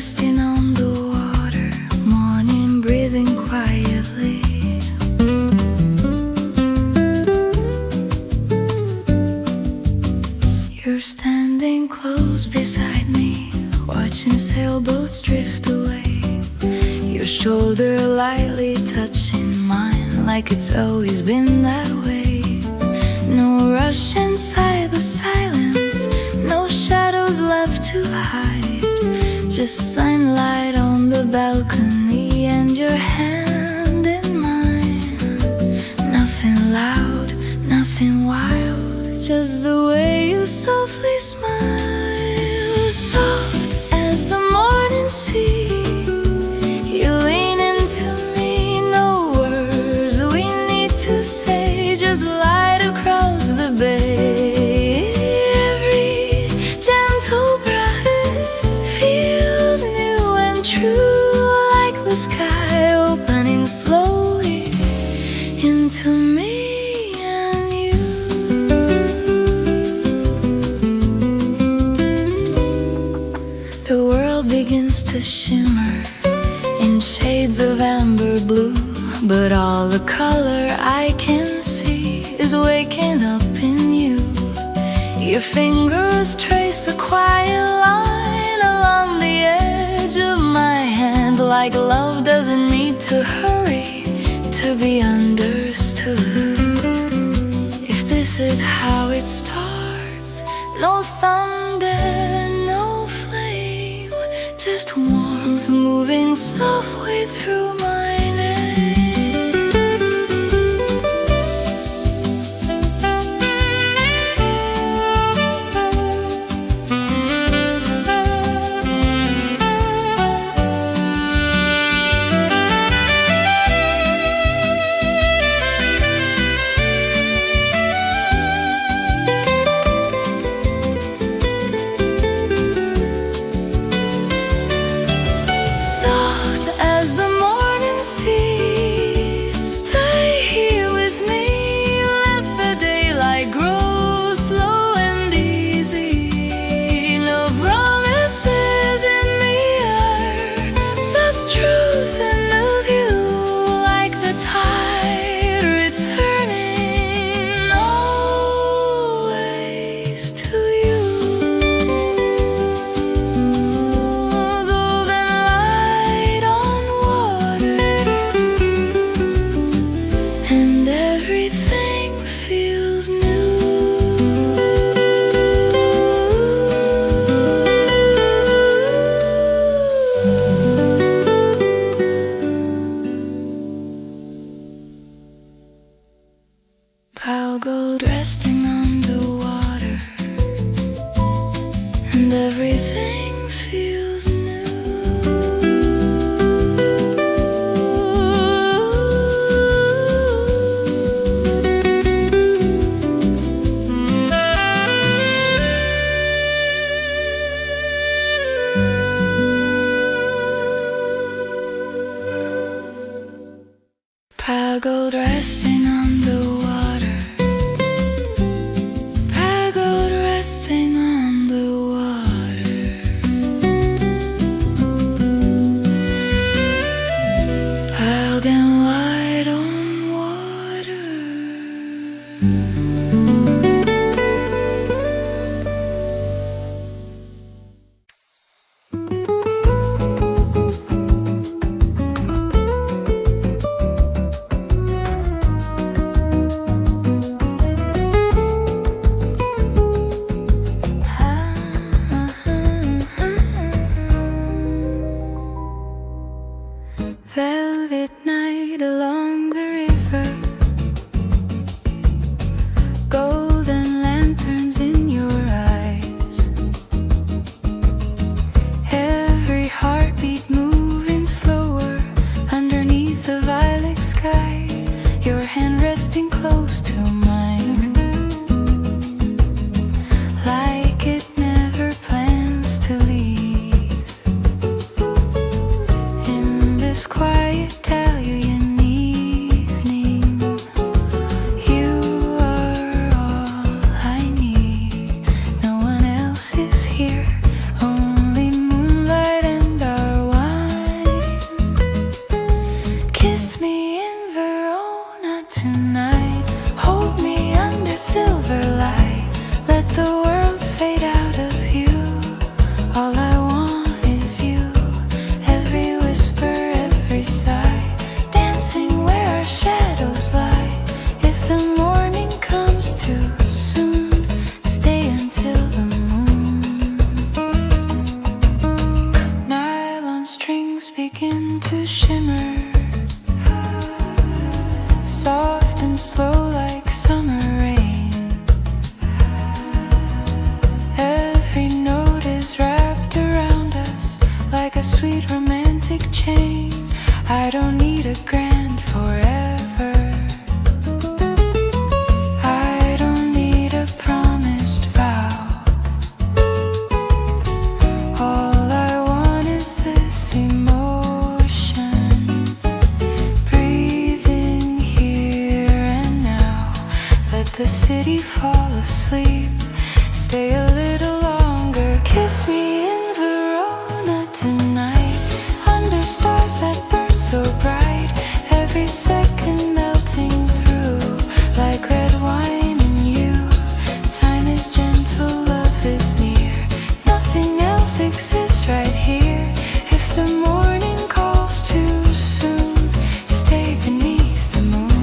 resting on the water, morning breathing quietly. You're standing close beside me, watching sailboats drift away. Your shoulder lightly touching mine, like it's always been that way. No rush inside but silence, no shadows left to hide. Just sunlight on the balcony and your hand in mine. Nothing loud, nothing wild, just the way you softly smile. Soft as the morning sea, you lean into me, no words we need to say, just light across the bay. Every gentle breath feels new and true, like the sky opening slowly into me and you. The world begins to shimmer in shades of amber blue, but all the color I can see is waking up in you. Your fingers trace a quiet line along the edge of my hand, like love doesn't need to hurry to be understood. If this is how it starts, no thunder, no flame, just warmth moving softly through my name. Soft as the morning sea, stay here with me. Let the daylight grow slow and easy. No promises in the air, just truth in the view, like the tide returning always to you. And everything feels new. Pale gold resting on the water, and everything feels new. Pale gold resting on the water, pale gold resting on the water, pale and white on water. Velvet night along the river, golden lanterns in your eyes, every heartbeat moving slower underneath the violet sky, your hand resting close to mine, like it never plans to leave. In this quiet Italian evening, you are all I need. No one else is here, only moonlight and our begin to shimmer, soft and slow like summer rain. Every note is wrapped around us like a sweet romantic chain. I don't need a grand forever, I don't need a promised vow. All I want is this emotion, breathing here and now. Let the city fall asleep, stay a little longer. Kiss me in Verona tonight, under stars that burn so bright. Every second melting through like red wine in you. Time is gentle, love is near, nothing else exists right here. If the morning calls too soon, stay beneath the moon.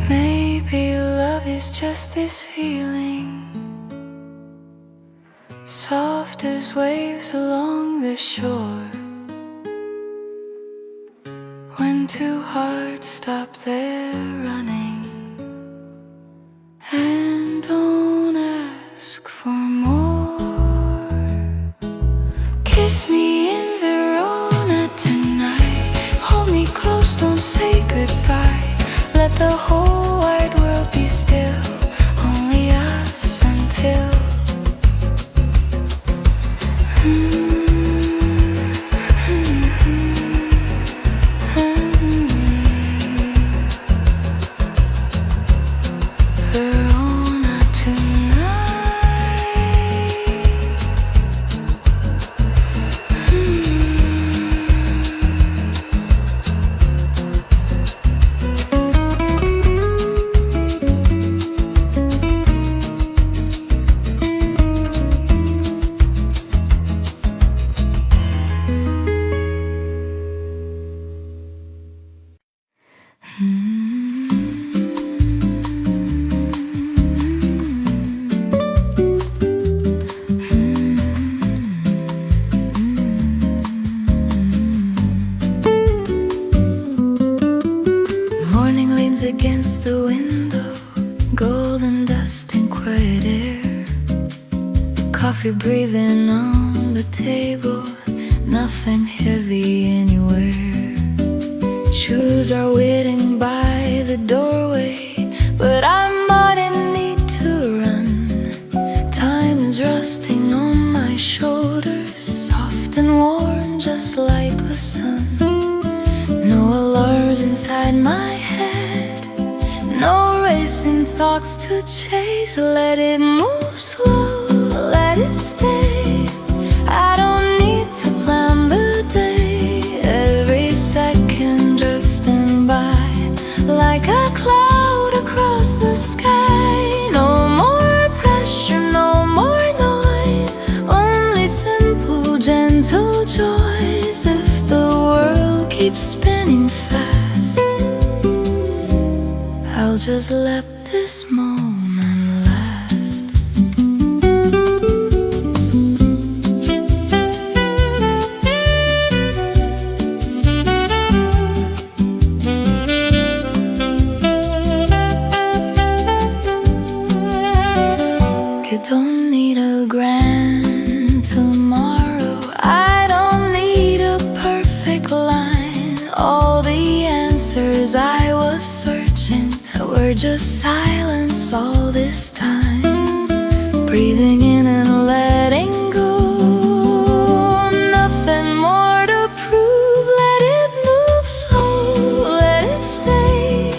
Maybe love is just this feeling, soft as waves along the shore, when two hearts stop their running and don't ask for more. Kiss me in Verona tonight, hold me close, don't say goodbye. Let the whole wide world be still, only us until Verona morning leans against the window, golden dust and quiet air. Coffee breathing on the table, nothing heavy anywhere. Shoes are waiting by the doorway, but I'm not in need to run. Time is resting on my shoulders, soft and warm just like the sun. No alarms inside my head, no racing thoughts to chase. Let it move slow, let it stay. I don't need to plan the day, every second drifting by like a cloud across the sky. No more pressure, no more noise, only simple, gentle joys. If the world keeps spinning fast, I'll just let this moment last. You don't need a grand tomorrow, I don't need a perfect line. All the answers I was searching were just silence all this time. Breathing in and letting go, nothing more to prove. Let it move slow, let it stay.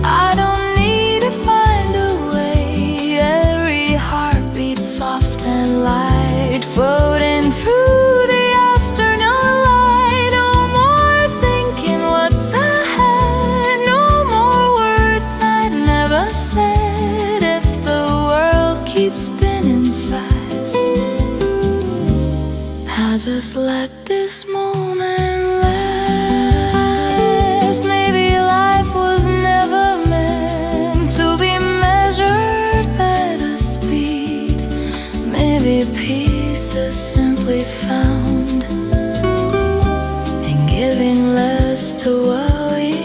I don't need to find a way, every heartbeat soft and light, floating through the afternoon light. No more thinking what's ahead, no more words I'd never said. If the world keeps spinning fast. I just let this moment last. Maybe life was never meant to be measured by the speed. Maybe peace is simply found in giving less to what we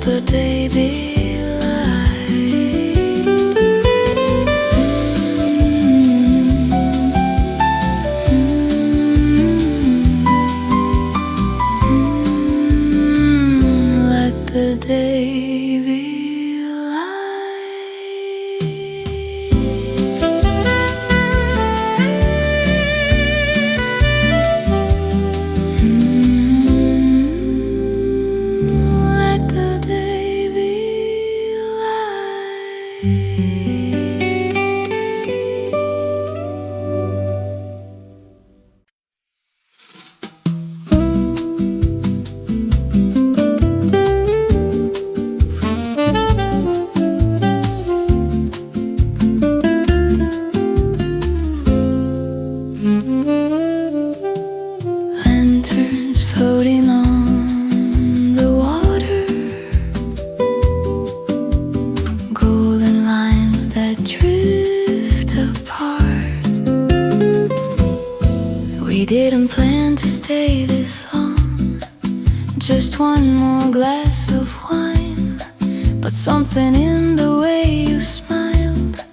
the day be let the day be lanterns floating on the water, golden lines that drift apart. We didn't plan to stay this long, just one more glass of wine. But something in the way you smiled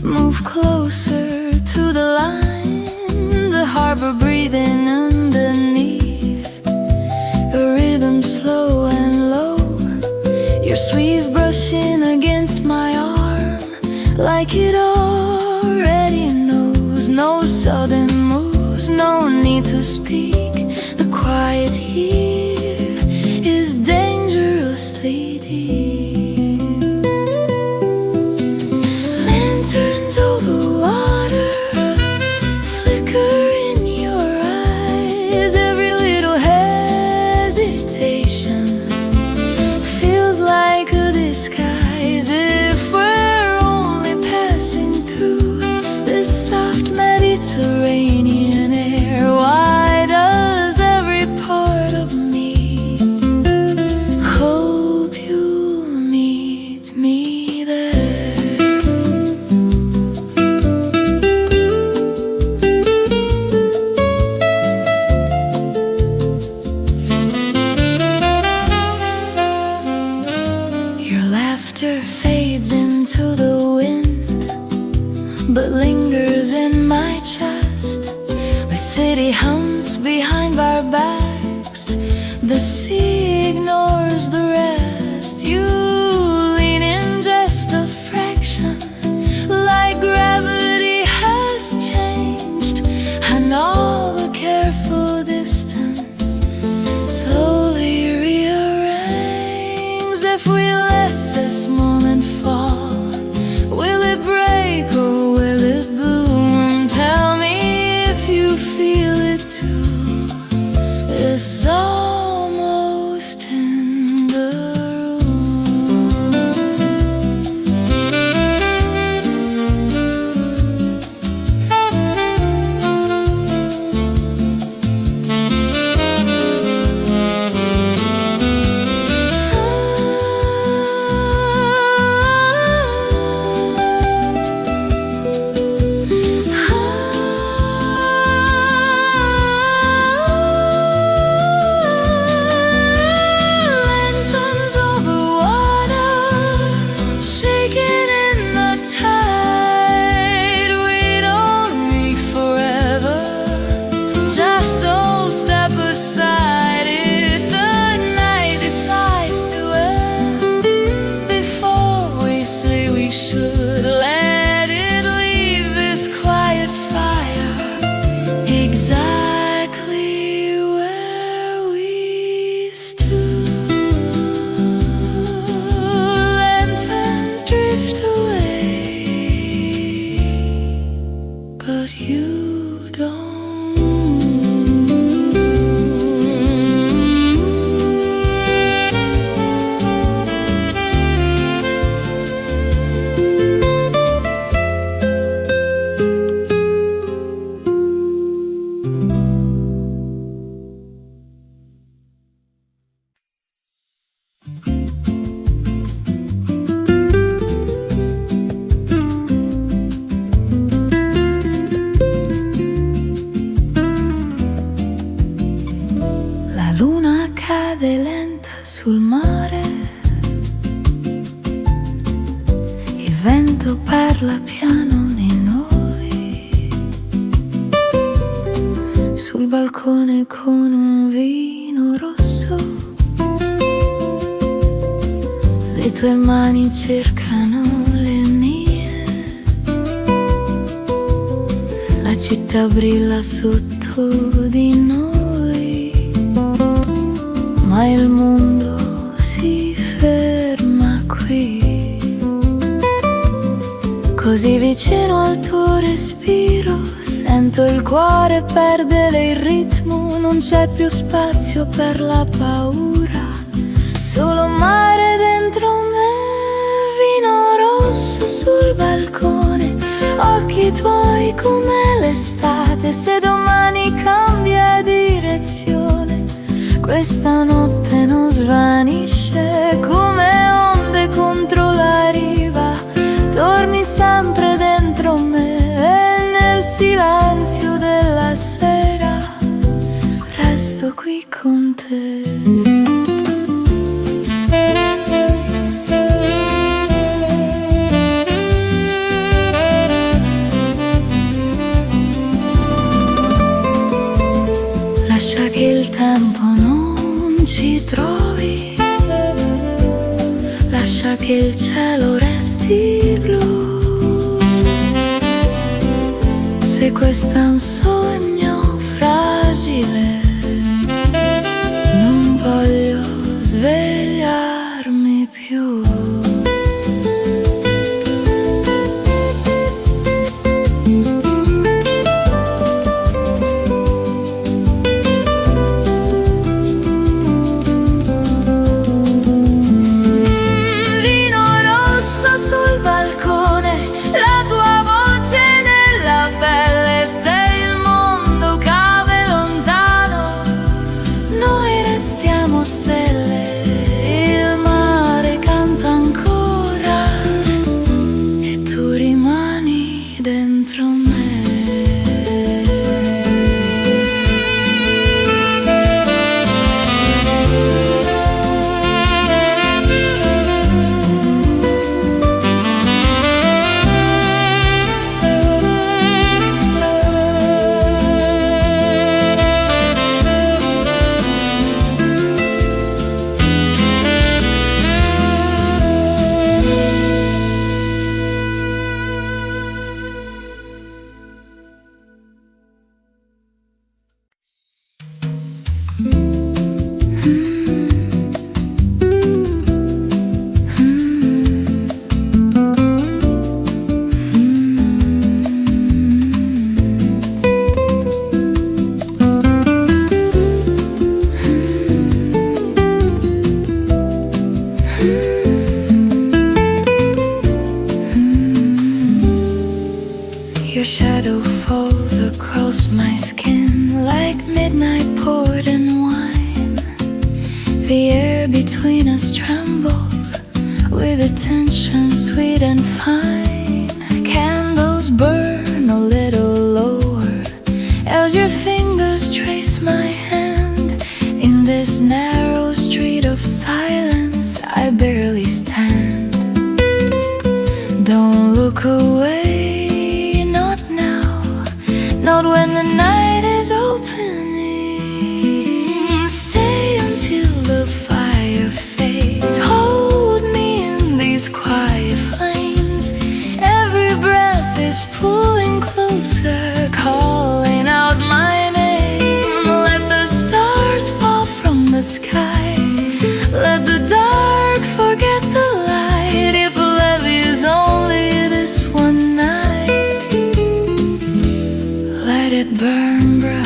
moved closer to the line. The harbor breathing underneath, a rhythm slow and low, your sleeve brushing against my arm like it already knows. No sudden moves, no need to speak. The quiet here is dangerously deep. Lanterns over water flicker in your eyes. Every little hesitation feels like a disguise. If we're only passing through this soft Mediterranean air, why does every part of me hope you'll meet me there? Your laughter fades into the wind, but lingers in my chest. The city hums behind our backs, the sea ignores the rest. You lean in just a fraction, like gravity has changed, and all the careful distance slowly rearranges. If we let this moment fall, will it break or will it bloom? Tell me if you feel it too. It's almost in the room. nave lenta sul mare. Il vento parla piano di noi, sul balcone con un vino rosso. Le tue mani cercano le mie, la città brilla sotto di noi, ma il mondo si ferma qui. Così vicino al tuo respiro, sento il cuore perdere il ritmo. Non c'è più spazio per la paura, solo mare dentro me. Vino rosso sul balcone, occhi tuoi come l'estate. Se domani cambia direzione, questa notte non svanisce. Come onde contro la riva, torni sempre dentro me. E nel silenzio della sera resto qui con te. Lascia che il tempo non ci trovi, lascia che il cielo resti blu. Se questo è un sogno fragile, non voglio svegliarmi più. Stelle, il mare canta ancora e tu rimani dentro me. Your shadow falls across my skin like midnight poured in wine. The air between us trembles with a tension sweet and fine. Candles burn a little lower as your fingers trace my hand. In this narrow street of silence, I barely stand. Don't look away, not now, not when the night is opening. Stay until the fire fades. Hold me in these quiet flames. Every breath is pulling closer, calling out my name. Let the stars fall from the sky. Let the dark forget the light. If love is only this one night, let it burn bright.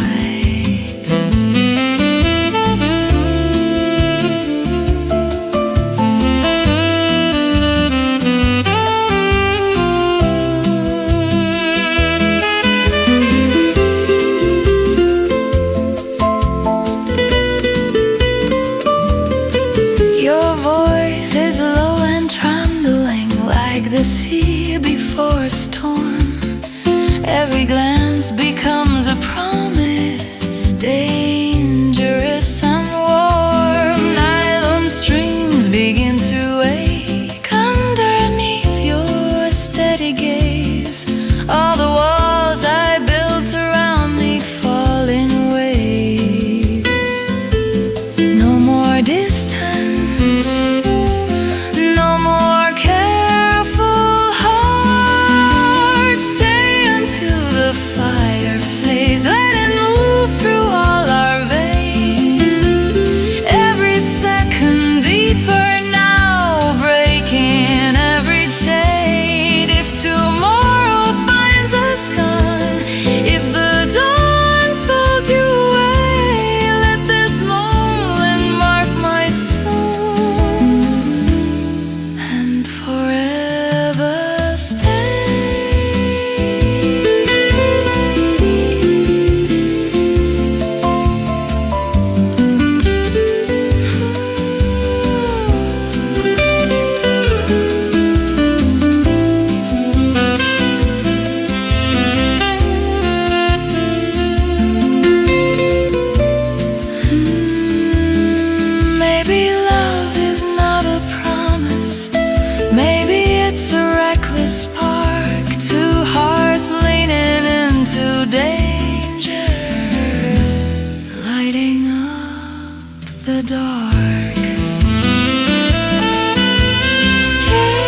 Your voice is low and trembling like the sea before a storm. Every glance becomes a promise, dangerous and warm. begin to ache underneath your steady gaze. All the walls I built around me fall in waves. No more distance, no more careful heart. Stay until the fire flares. Let it move through all our veins. Every second deeper now, breaking every chain. If tomorrow finds us gone, if the dawn falls you away, let this moment mark my soul and forever stay. Maybe love is not a promise. Maybe it's a reckless spark. Two hearts leaning into danger, lighting up the dark. Stay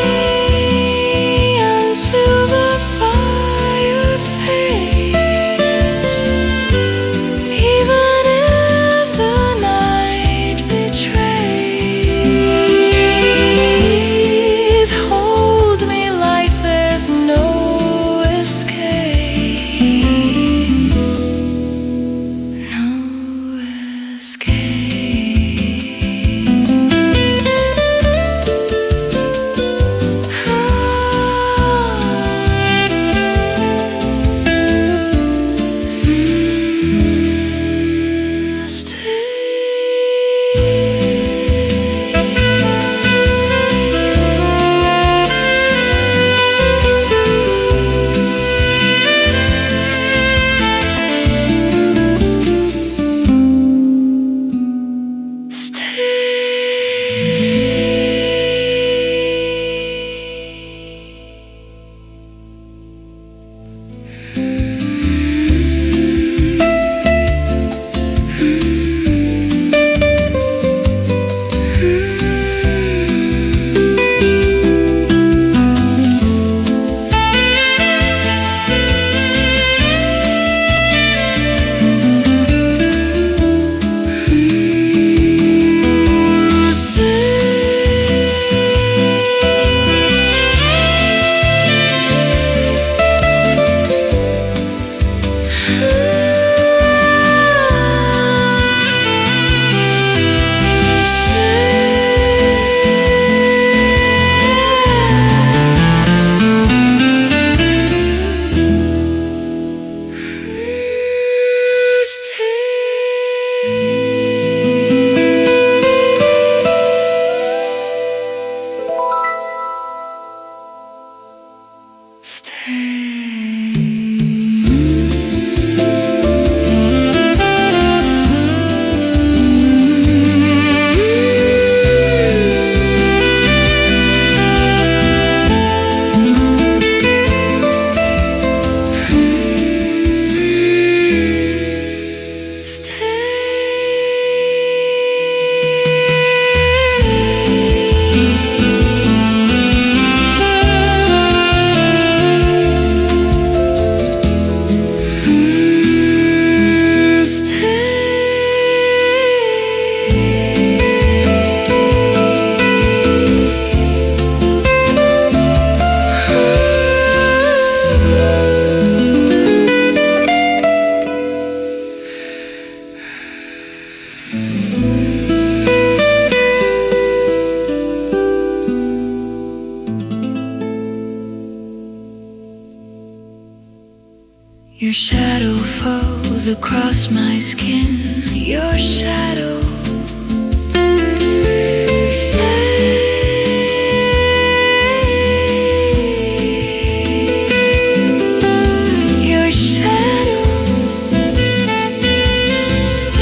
until the fire fades. Even if the night betrays, hold me like there's no escape. No escape. Your shadow falls across my skin. Your shadow stay. Your shadow stay.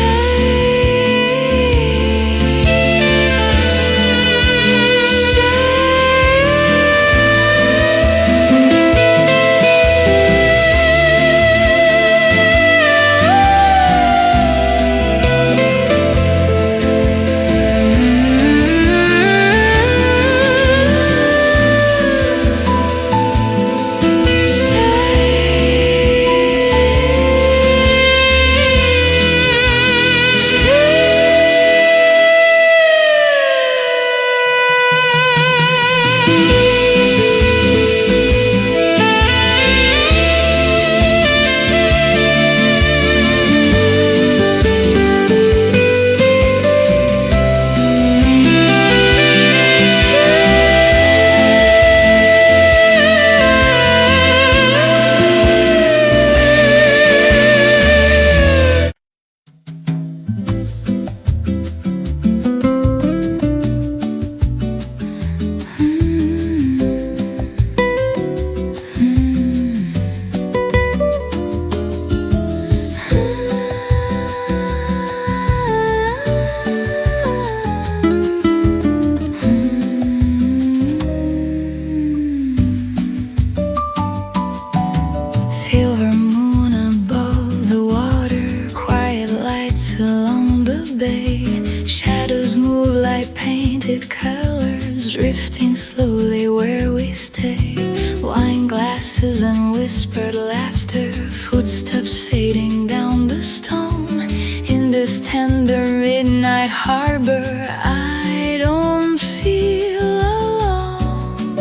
moonlight painted colors drifting slowly where we stay. Wine glasses and whispered laughter, footsteps fading down the stone. In this tender midnight harbor, I don't feel alone.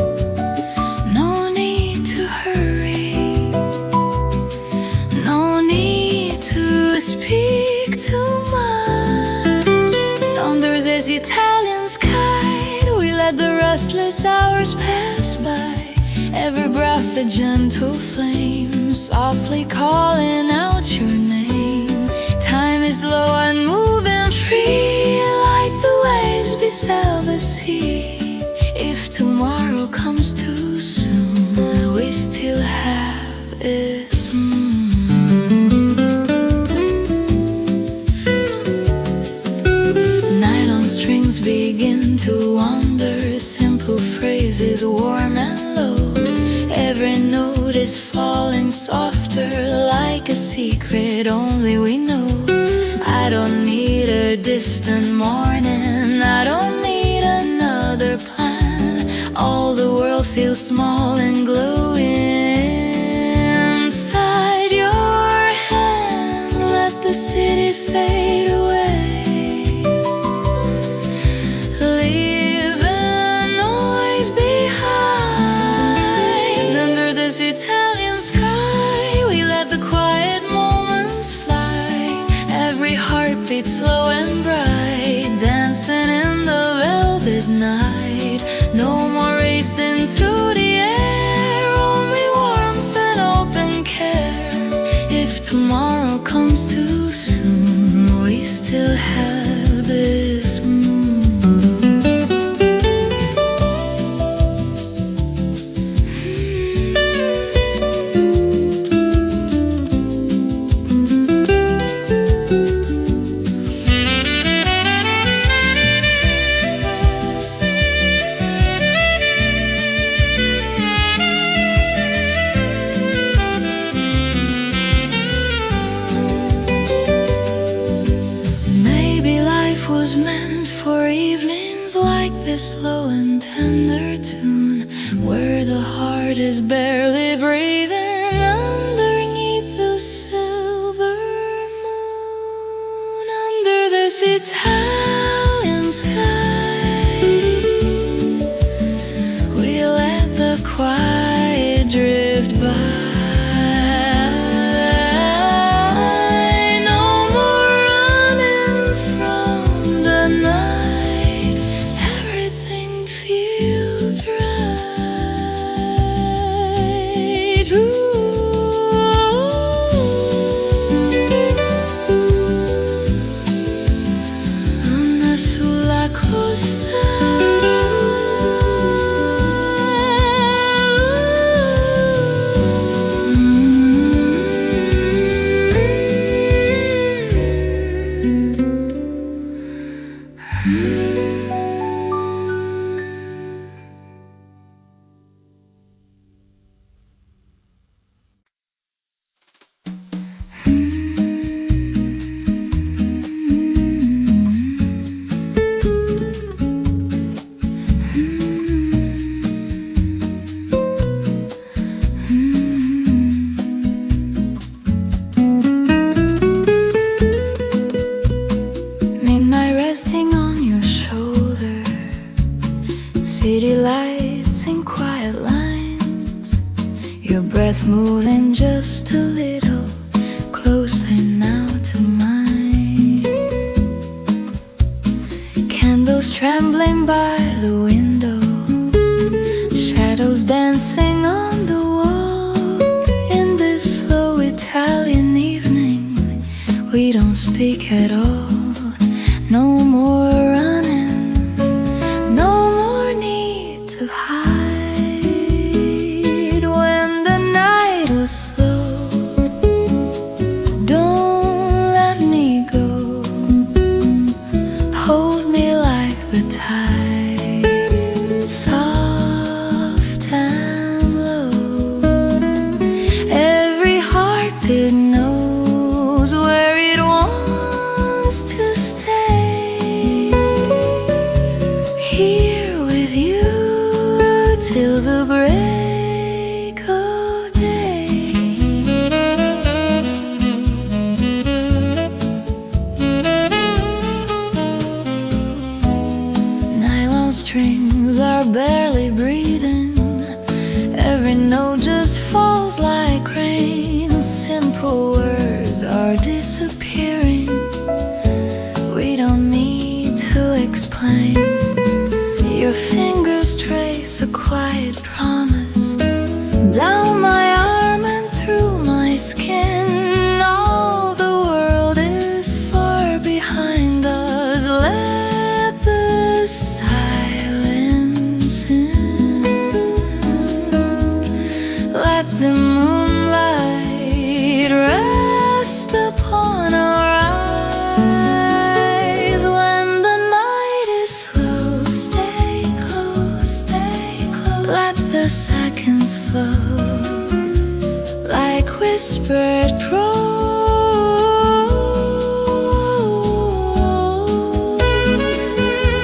No need to hurry, no need to speak too much. Under this Italian sky, we let the restless hours pass by. Every breath a gentle flame, softly calling out your name. Time is slow and moving free, like the waves beside the sea. If tomorrow comes too soon, we still have this moon. Night on strings begin to wander, simple phrases warm and low. Every note is falling softer, like a secret only we know. I don't need a distant morning, I don't need another plan. All the world feels small and glowing inside your hand. Let the city fade away, leave the noise behind. Under this Italian sky, we let the quiet moments fly. Every heartbeat slow and bright, dancing in the velvet night. No more racing through the air, only warmth and open care. If tomorrow comes too soon, we still have this moon. Was meant for evenings like this, slow and tender tune, where the heart is barely breathing underneath the silver moon. Under this Italian sky, we let the quiet drift by. City lights in quiet lines, your breath moving just a little closer now to mine. Candles trembling by the window, shadows dancing on the wall. In this slow Italian evening, we don't speak at all. No more running, no more need to hide. When the night was slow, don't let me go. Hold me like the tide, soft and low. Every heartbeat knows where it wants to stay. strings are barely breathing. Every note just falls like rain. Simple words are disappearing. We don't need to explain. Your fingers trace a quiet promise down my arm and through my skin. All the world is far behind us. Let the silence in. Let the moonlight rest upon our eyes. When the night is slow, stay close, stay close. Let the seconds flow like whispered prose.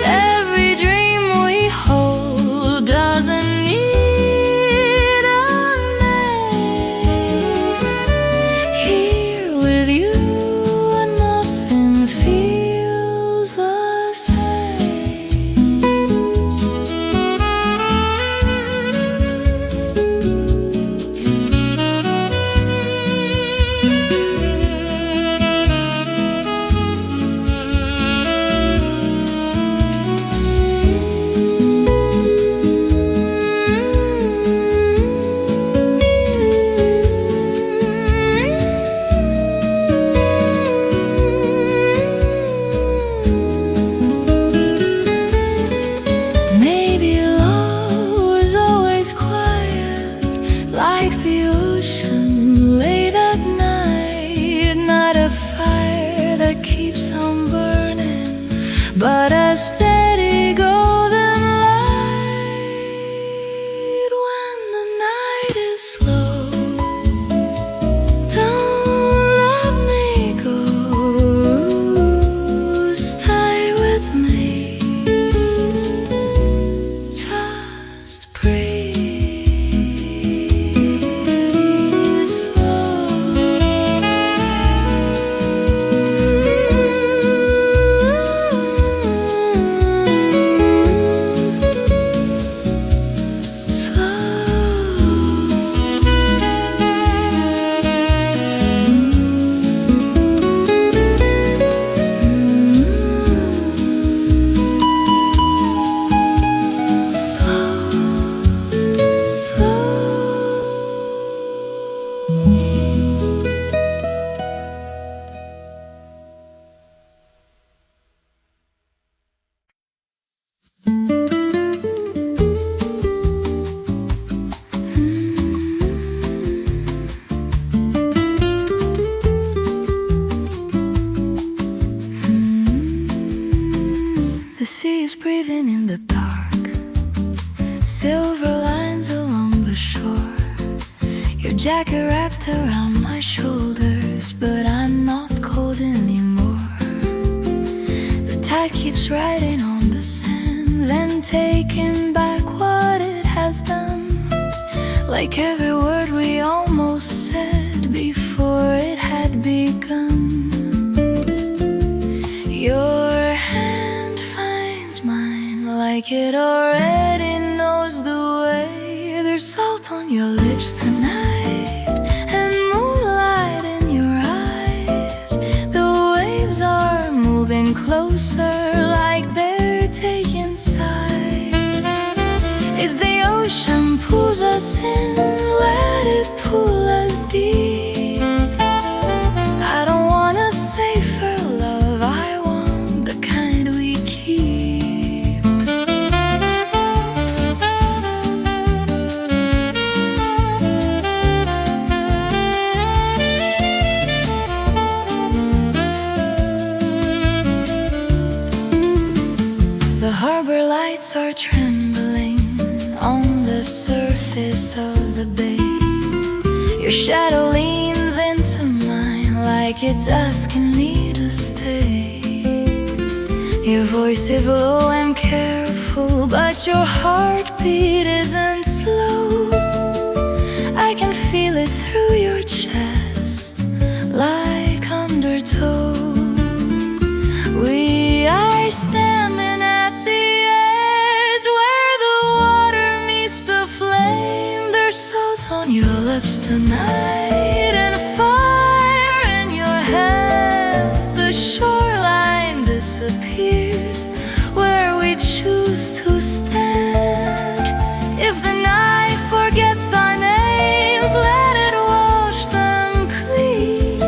Every dream we hold doesn't need a name. Here with you, nothing feels the same. Maybe love was always quiet, like the ocean late at night. Not a fire that keeps on burning, but a steady golden light. When the night is slow, don't let me go. Stay with me. Just breathe The sea is breathing in the dark, silver lines along the shore. Your jacket wrapped around my shoulders, but I'm not cold anymore. The tide keeps riding on the sand, then taking back what it has done. Like every word we almost said before it had begun. Your hand finds mine like it already knows the way. There's salt on your lips tonight and moonlight in your eyes. The waves are moving closer like they're taking sides. If the ocean pulls us in, let it pull us deep. I don't want a safer love, I want the kind we keep. The harbor lights are trembling on the surface of the bay. Your shadow leans into mine like it's asking me to stay. Your voice is low and careful, but your heartbeat isn't slow. I can feel it through your chest like undertow. We are standing at the tonight, and fire in your hands. The shoreline disappears where we choose to stand. If the night forgets our names, let it wash them clean.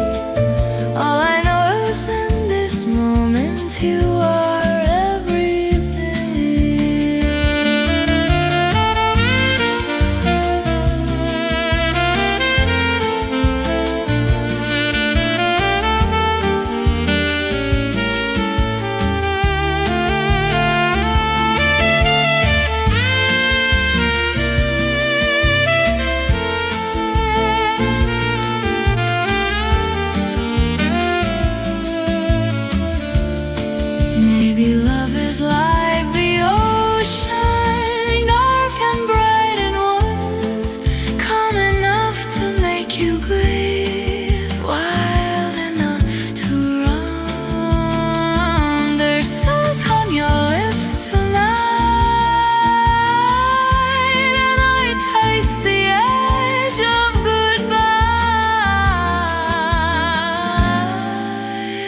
All I know is in this moment you are everything. Maybe love is like the ocean, dark and bright at once, calm enough to make you breathe, wild enough to run. There's salt on your lips tonight, and I taste the edge of goodbye.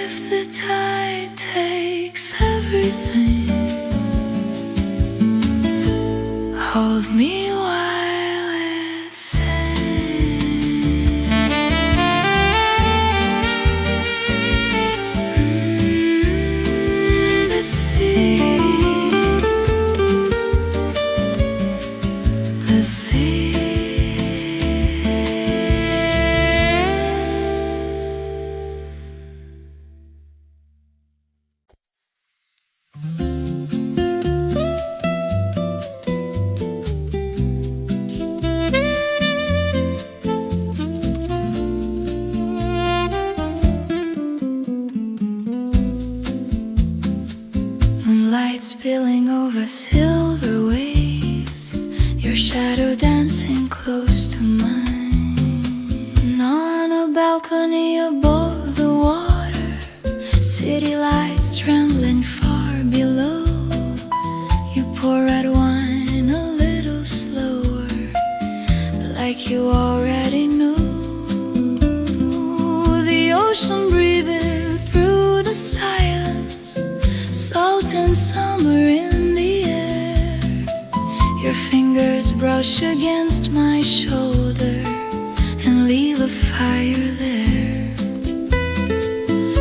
If the tide takes everything, hold me while it sings. The sea, the sea. Moonlight spilling over silver waves, your shadow dancing close to mine. On a balcony above the water, city lights trembling far below. You pour red wine a little slower, like you already know. The ocean breathing through the silence, salt and summer in the air. Your fingers brush against my shoulder and leave a fire there.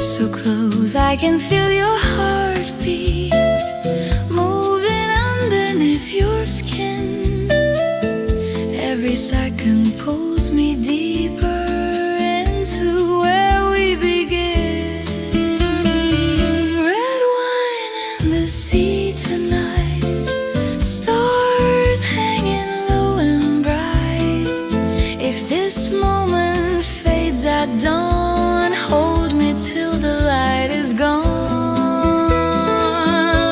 So close I can feel your heartbeat moving underneath your skin. Every second pulls me deeper into where we begin. Red wine in the sea tonight, stars hanging low and bright. If this moment fades at dawn, hold me till the light is gone.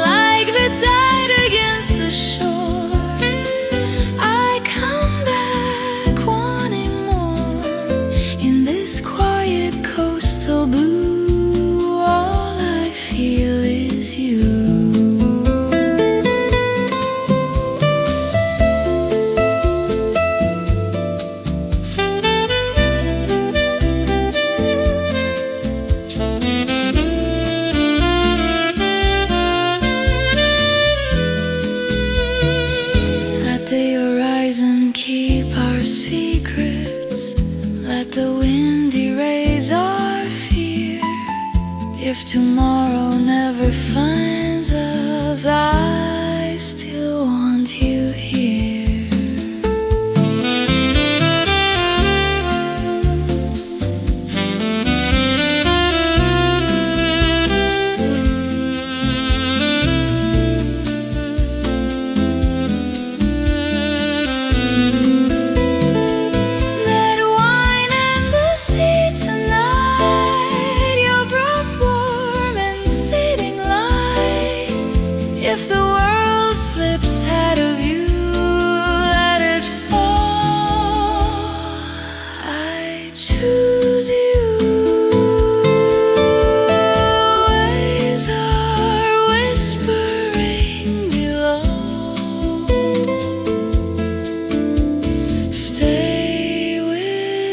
Like the tide against the shore, I come back wanting more. In this quiet coastal blue, all I feel is you. Let the horizon keep our secrets, let the wind erase our fear. If tomorrow never finds us, I still want you here. That wine and the sea tonight, your breath warm and fading light. If the world slips out of you, let it fall. I choose you. Waves are whispering below. Stay with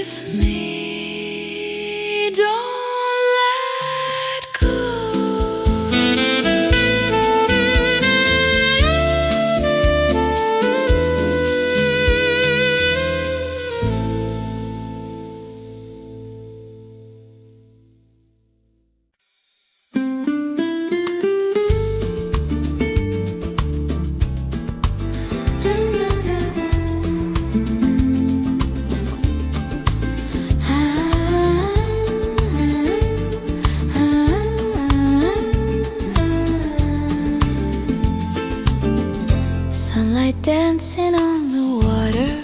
Sunlight dancing on the water,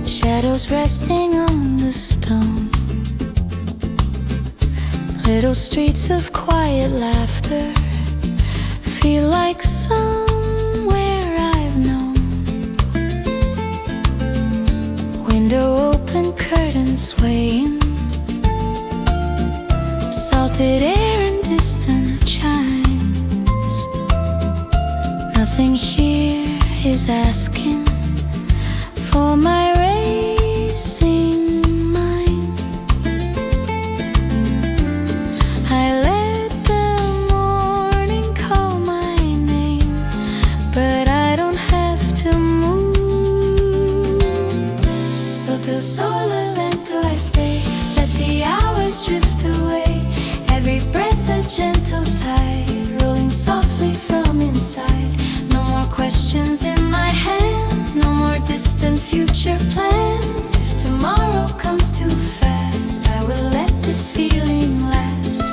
shadows resting on the stone. Little streets of quiet laughter feel like somewhere I've known. Window open, curtains swaying, salted air and distant chimes. Nothing here is asking for my racing mind. I let the morning call my name, but I don't have to move. Sotto sole lento I stay, let the hours drift away. Every breath a gentle tide, rolling softly from inside. No more questions in my hands, no more distant future plans. If tomorrow comes too fast, I will let this feeling last.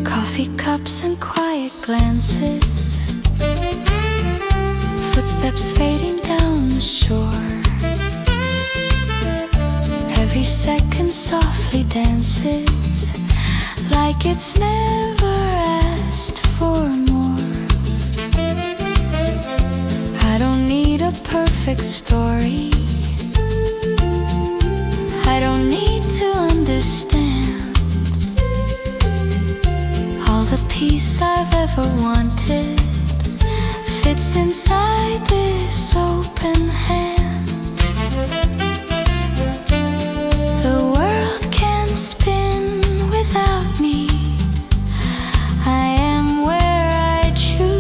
Coffee cups and quiet glances, footsteps fading down the shore. Every second softly dances, like it's never asked for more. I don't need a perfect story, I don't need to understand. All the peace I've ever wanted fits inside this open hand. The world can spin without me, I am where I choose.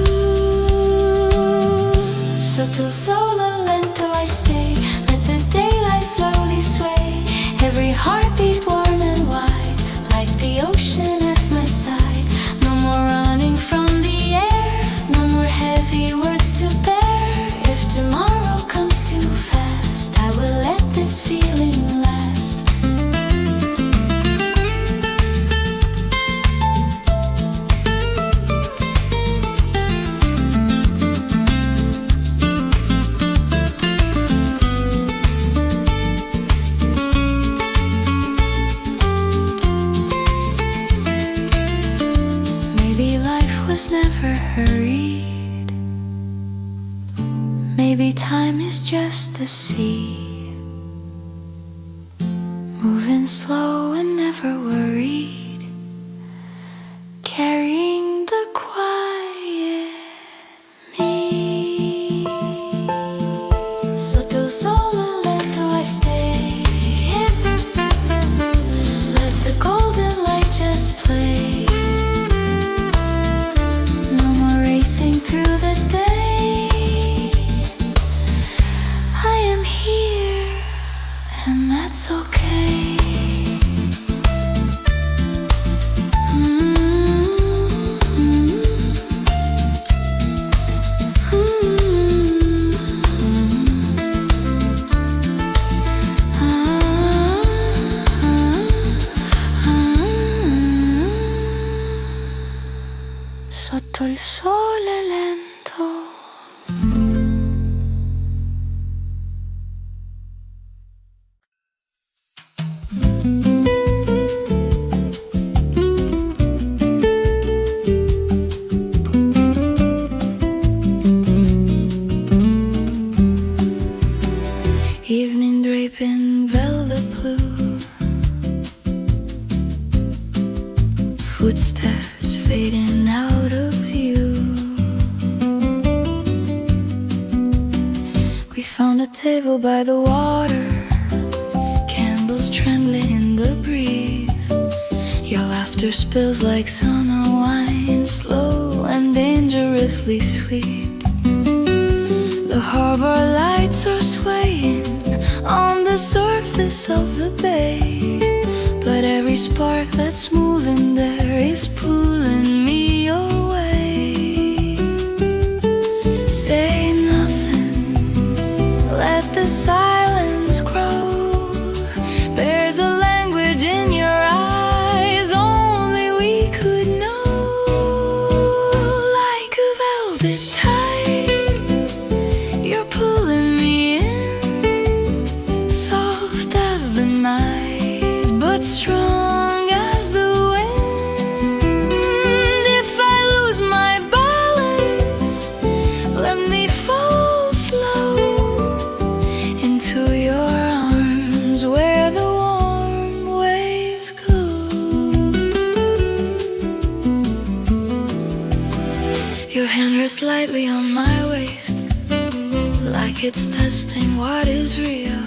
Sotto sole lento I stay, let the daylight slowly sway. Every heartbeat warm and wide, like the ocean at my side. No more running from the air, no more heavy words to bear. If tomorrow comes too fast, I will let this feeling last. Maybe life was never hurried, maybe time is just the sea, moving slow and never worried, carrying the quiet me. Sotto sole lento I stay, let the golden light just play. No more racing through the day, I am here and that's okay. Sotto il sole lento. Evening draping velvet blue, footsteps fading out of view. We found a table by the water, candles trembling in the breeze. Your laughter spills like summer wine, slow and dangerously sweet. The harbor lights are swaying on the surface of the bay, but every spark that's moving there is pulling me away. Say nothing, let the silence grow. There's a language in your eyes only we could know. Like Your hand rests lightly on my waist, like it's testing what is real.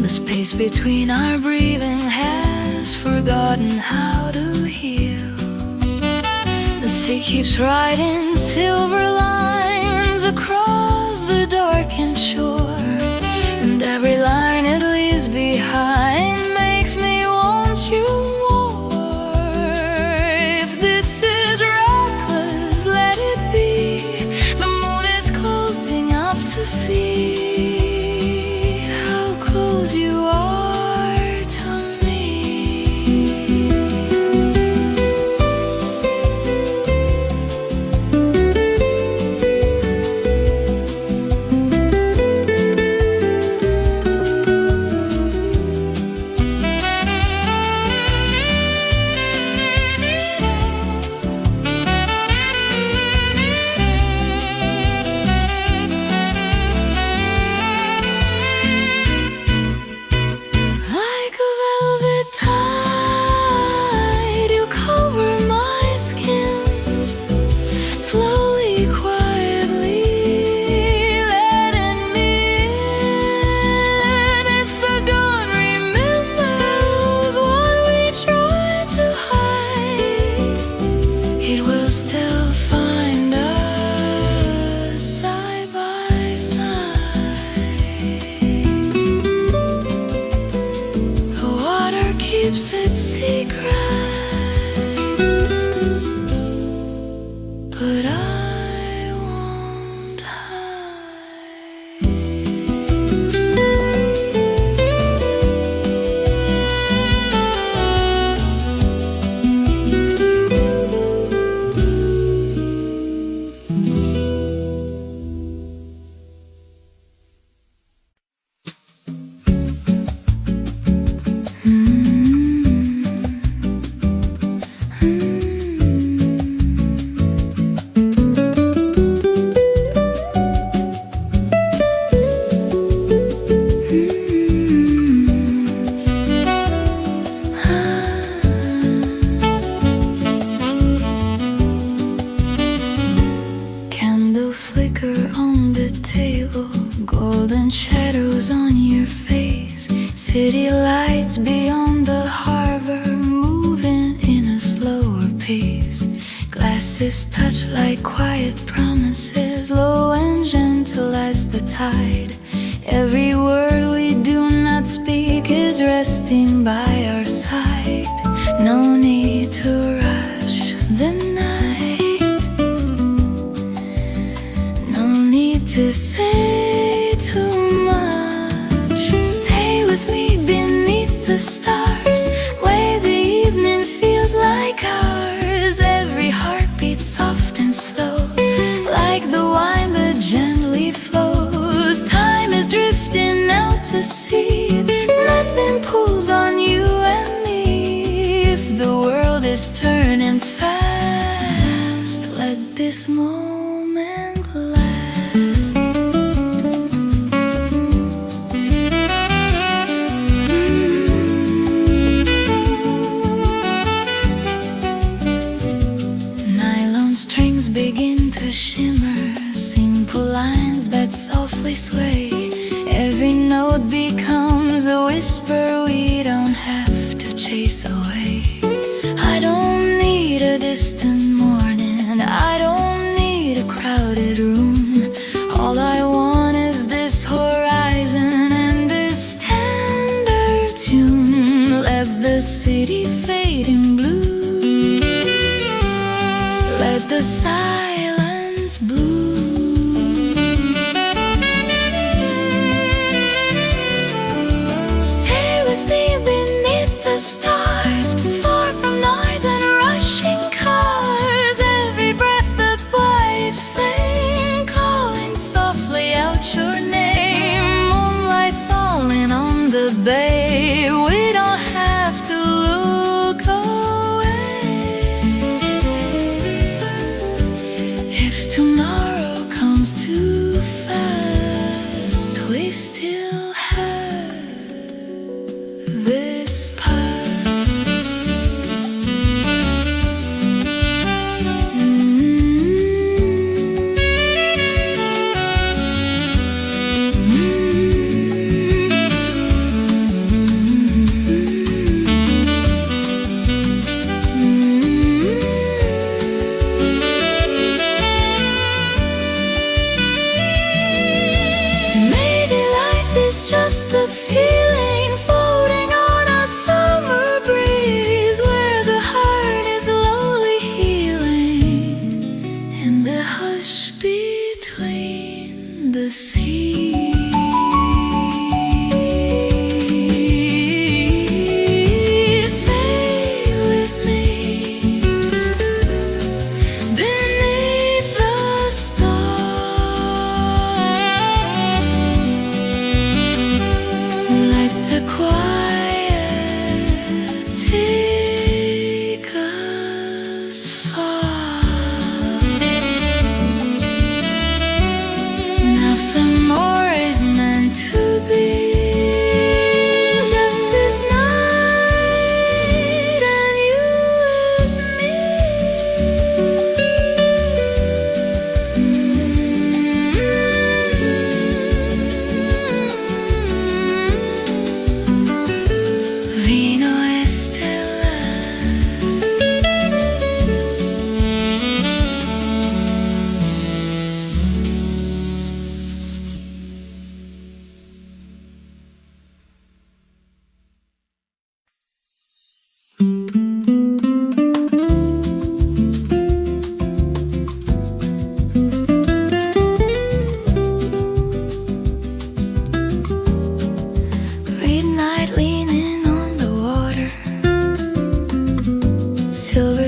The space between our breathing has forgotten how to heal. The sea keeps writing silver lines across the darkened shore, and every line it leaves behind makes me want you more. If this is reckless, let it be. The moon is closing up to see how close you are to me. Keeps its secrets, but I won't hide. Flicker on the table, golden shadows on your face. City lights beyond the harbor, moving in a slower pace. Glasses touch like quiet promises, low and gentle as the tide. Every word we do not speak is resting by our side. No need to rush the night, to say too much. Stay with me beneath the stars, where the evening feels like ours. Every heartbeat soft and slow, like the wine that gently flows. Time is drifting out to sea, nothing pulls on you and me. If the world is turning fast, let this moment last. Nylon strings begin to shimmer, simple lines that softly sway. Every note becomes a whisper we don't have to chase away. I don't need a distant morning, I don't need a crowded room. All I want is this horizon and this tender tune. Let the city fade in blue, let the silence bloom. Stay with me beneath the stars, far from noise and rushing cars. Every breath a white flame, calling softly out your name. Moonlight falling on the bay, we don't have to look away. If tomorrow comes too fast, we still have this past. just a feeling floating on a summer breeze, where the heart is slowly healing in the hush between the seas.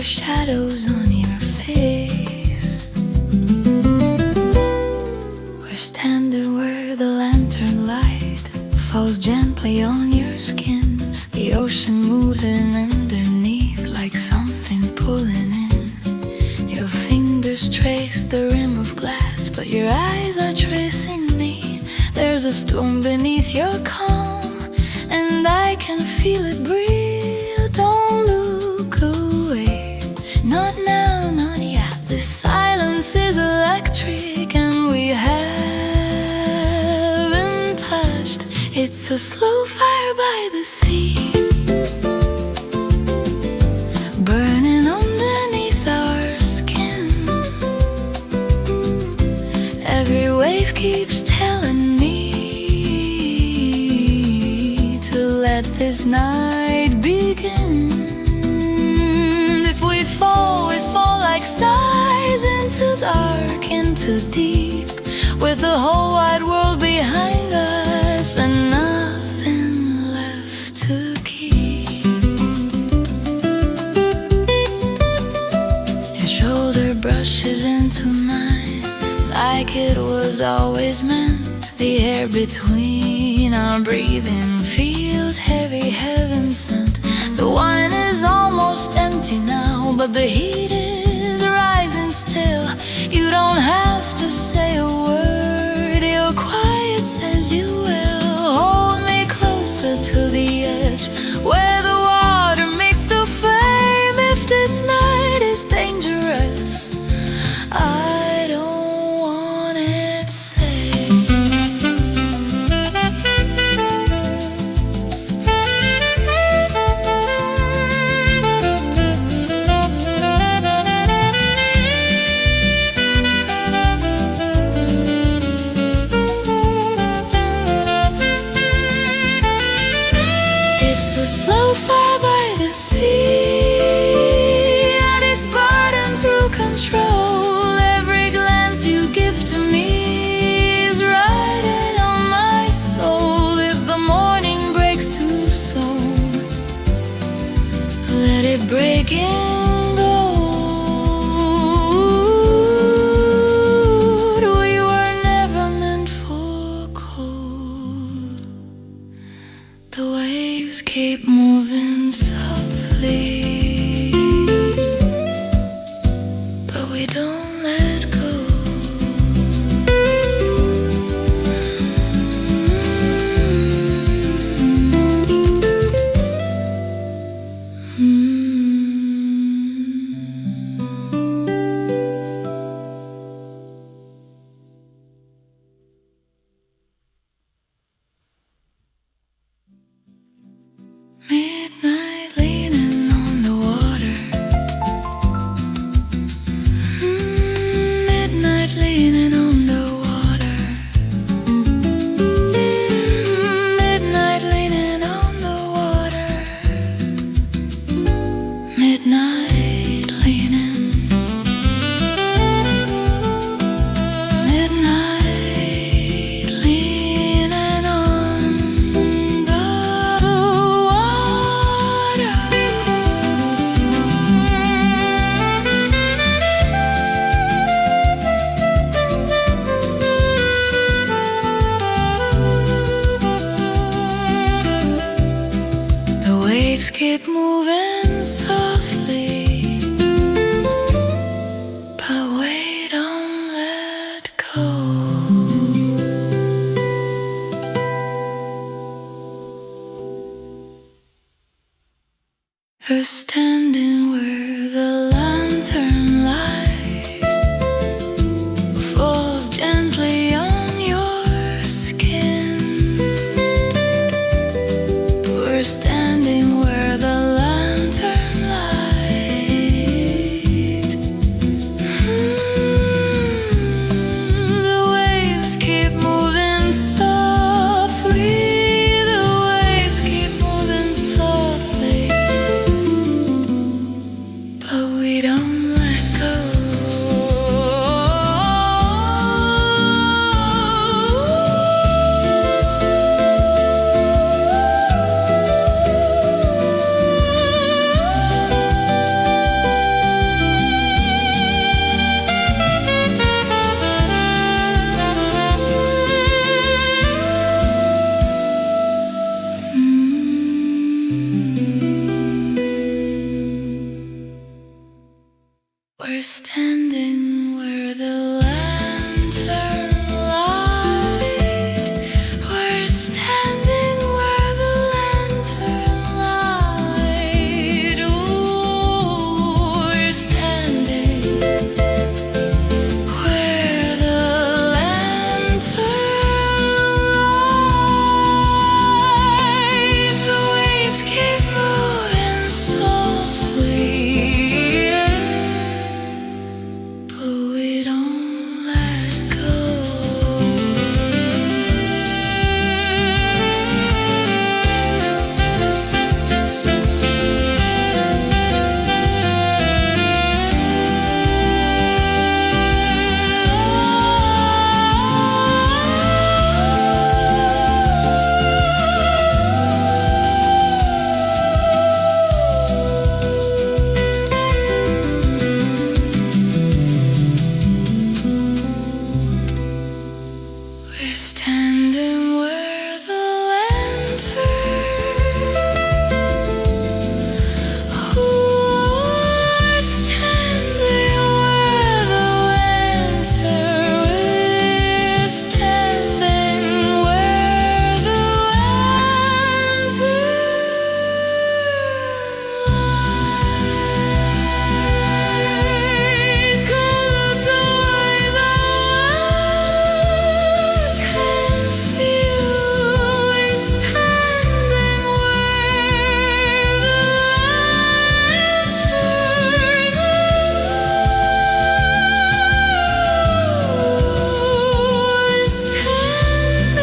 Shadows on your face, we're standing where the lantern light falls gently on your skin, the ocean moving underneath like something pulling in. Your fingers trace the rim of glass, but your eyes are tracing me. There's a storm beneath your calm, and I can feel it breathe. Don't look away, not now, not yet. This silence is electric, and we haven't touched. It's a slow fire by the sea, burning underneath our skin. Every wave keeps telling me to let this night begin. We fall like stars into dark, into deep, with the whole wide world behind us and nothing left to keep. Your shoulder brushes into mine like it was always meant. The air between our breathing feels heavy, heaven sent. The wine is almost empty now, but the heat is rising still. You don't have to say a word, your quiet says you will. Hold me closer to the edge, where the water makes the flame. If this night is dangerous, I don't want it safe. It's a slow fire by the sea, and it's burning through control. Every glance you give to me is riding on my soul. If the morning breaks too soon, let it break in gold. We were never meant for cold. The waves keep moving softly, but we don't let go. Midnight leaning on the water, We're standing where the lantern light falls gently on your skin. We're standing where the lantern light The waves keep moving softly. The waves keep moving softly, but we don't let go. We're standing where the lantern light. We're standing where the lantern light. Ooh, we're standing where the lantern light. The waves keep moving softly, but we don't let go. We're standing where the lantern. We're standing where the lantern. We're standing where the lantern light. Go look away, the world can feel. We're standing where the lantern. We're standing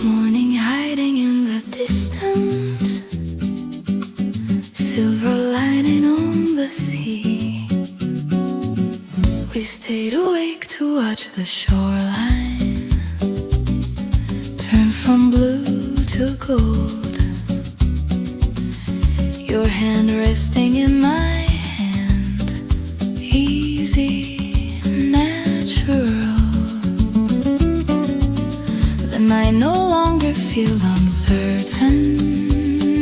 morning hiding in the distance, silver lining on the sea. We stayed awake to watch the shoreline turn from blue to gold. Your hand resting in my hand, easy, natural. The night no longer feels uncertain.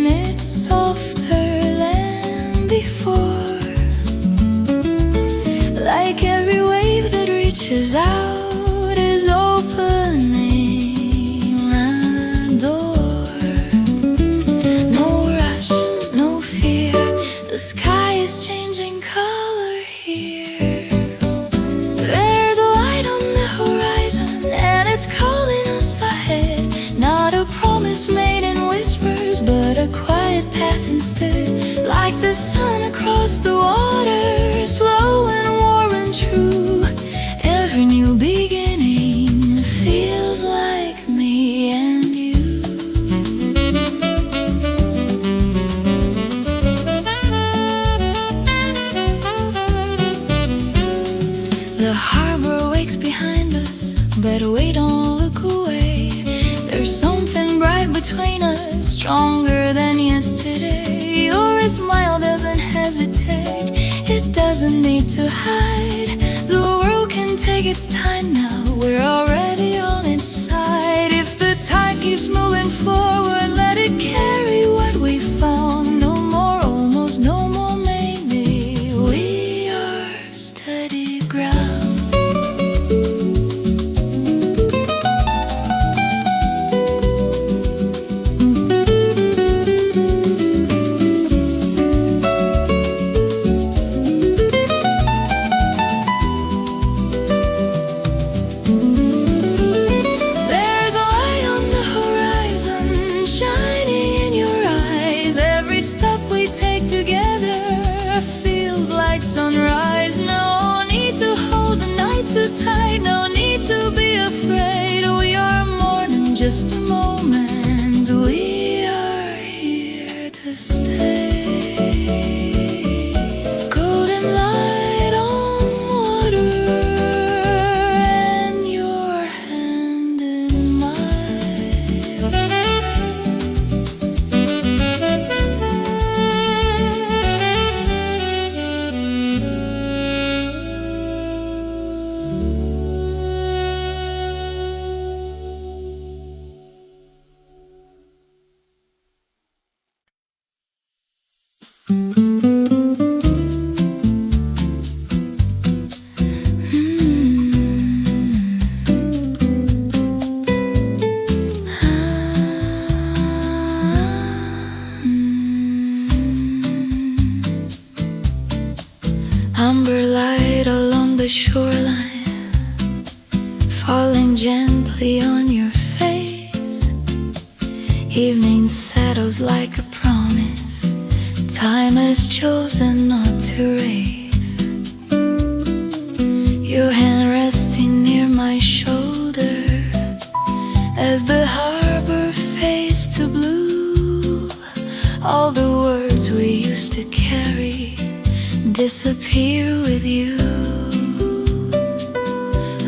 It's softer than before, like every wave that reaches out is opening a door. No rush, no fear, the sky is changing color here. There's a light on the horizon and it's calling us ahead. Not a promise made in whispers, but a quiet path instead. Like the sun across the water, slow and warm and true. Every new beginning between us, stronger than yesterday. Your smile doesn't hesitate, it doesn't need to hide. The world can take its time now, we're already on its side. If the tide keeps moving forward, let it carry what we found. No more almost, no more maybe, we are steady ground. Step we take together feels like sunrise. No need to hold the night too tight, no need to be afraid. We are more than just a moment, we are here to stay. Golden light on water and your hand in mine. Amber light along the shoreline, falling gently on your face. Evening settles like a promise, time has chosen not to race. Your hand resting near my shoulder as the harbor fades to blue. All the words we used to carry disappear with you.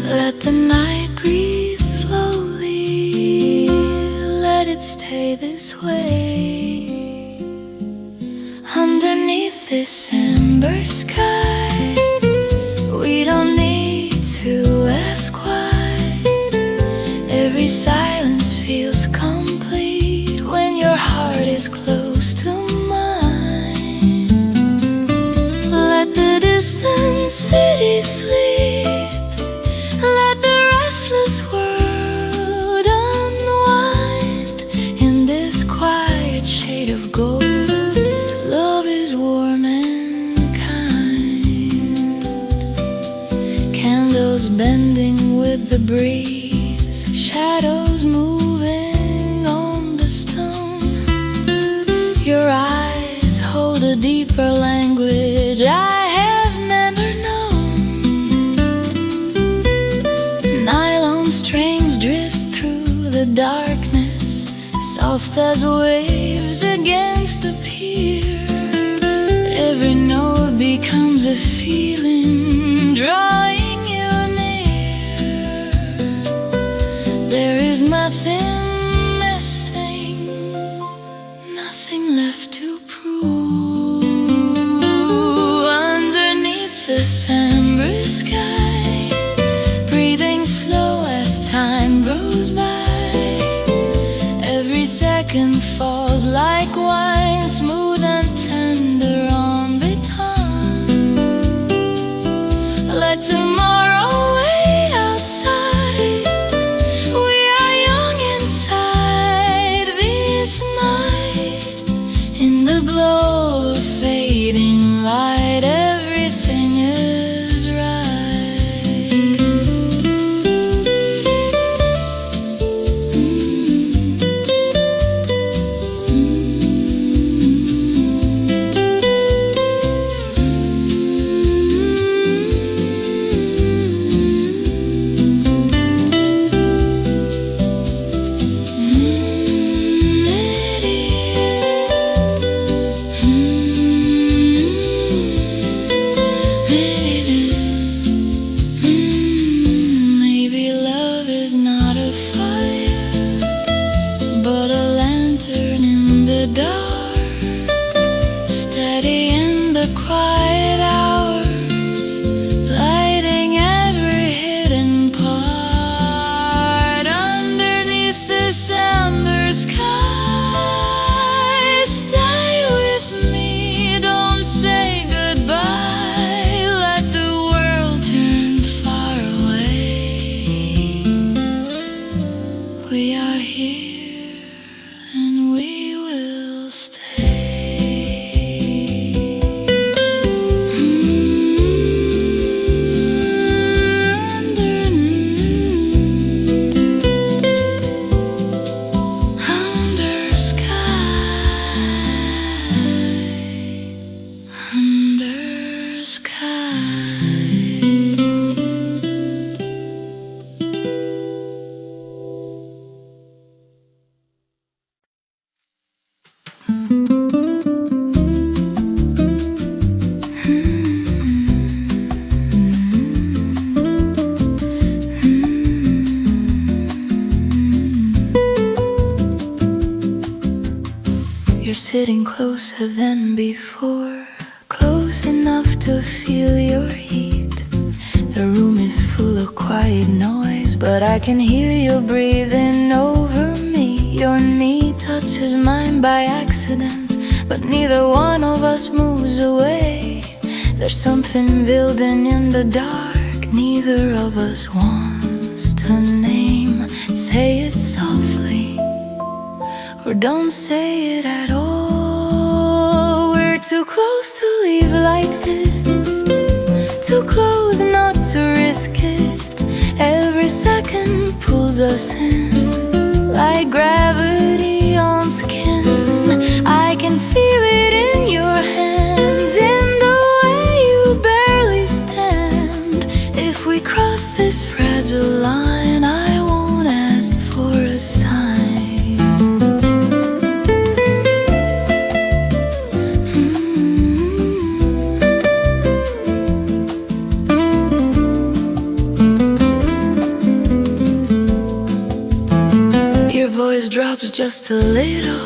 Let the night breathe slowly, let it stay this way. Underneath this amber sky, we don't need to ask why. Every silence feels complete when your heart is close to mine. Let the distant city sleep, let the restless world unwind. In this quiet shade of gold, love is warm and kind. Candles bending with the breeze, shadows moving on the stone. Your eyes hold a deeper language I have never known. Nylon strings drift through the darkness, soft as waves against the pier. Every note becomes a feeling, drawing you near. There is nothing missing, nothing left to prove. Underneath this amber sky, breathing slow as time goes by. Every second falls like wine, smooth and tender on the tongue. Let tomorrow wait outside, we are young inside this night. In the glow of fading light, everything is right. dark, steady in the quiet hours, lighting every hidden part underneath this amber sky. Stay with me, don't say goodbye, let the world turn far away. We are here and we will stay. Under sky. You're sitting closer than before, close enough to feel your heat. The room is full of quiet noise, but I can hear you breathing over me. Your knee touches mine by accident, but neither one of us moves away. There's something building in the dark, neither of us wants to name. Say it softly, or don't say it at all. We're too close to leave like this, too close not to risk it. Every second pulls us in, like gravity on skin. I can feel it in your hands, in the way you barely stand. If we cross this fragile line, I won't ask for a sign. Drops just a little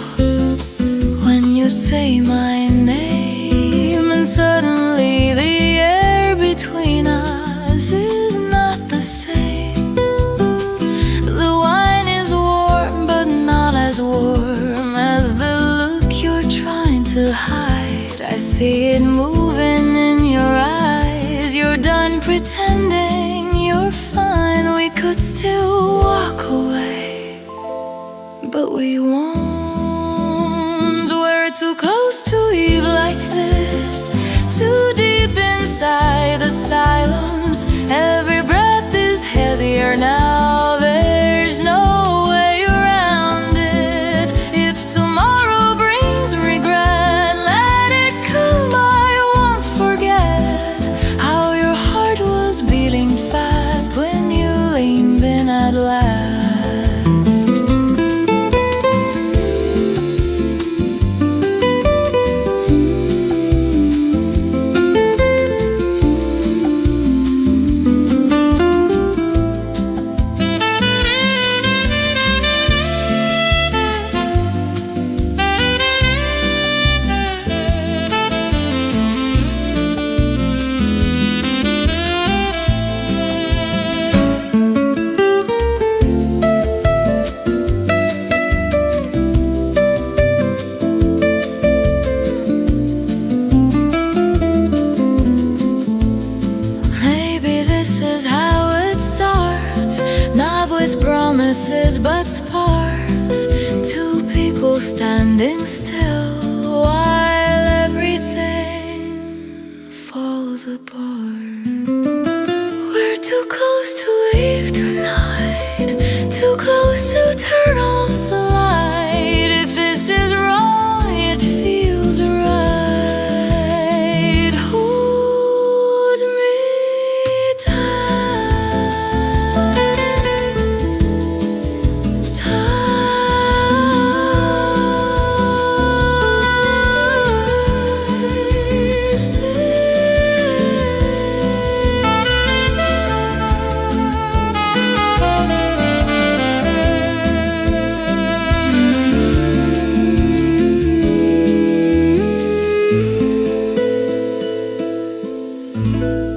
when you say my name, and suddenly the air between us is not the same. The wine is warm, but not as warm as the look you're trying to hide. I see it moving in your eyes. You're done pretending you're fine. We could still walk away, but we won't. We're too close to leave like this, too deep inside the silence. Every breath is heavier now, there's no way around it. If tomorrow brings regret, let it come, I won't forget how your heart was beating fast when you leaned in at last. This is how it starts, not with promises but sparks. Two people standing still while everything falls apart. We're too close to leave tonight, too close to turn off the light. If this is wrong, it feels right. you.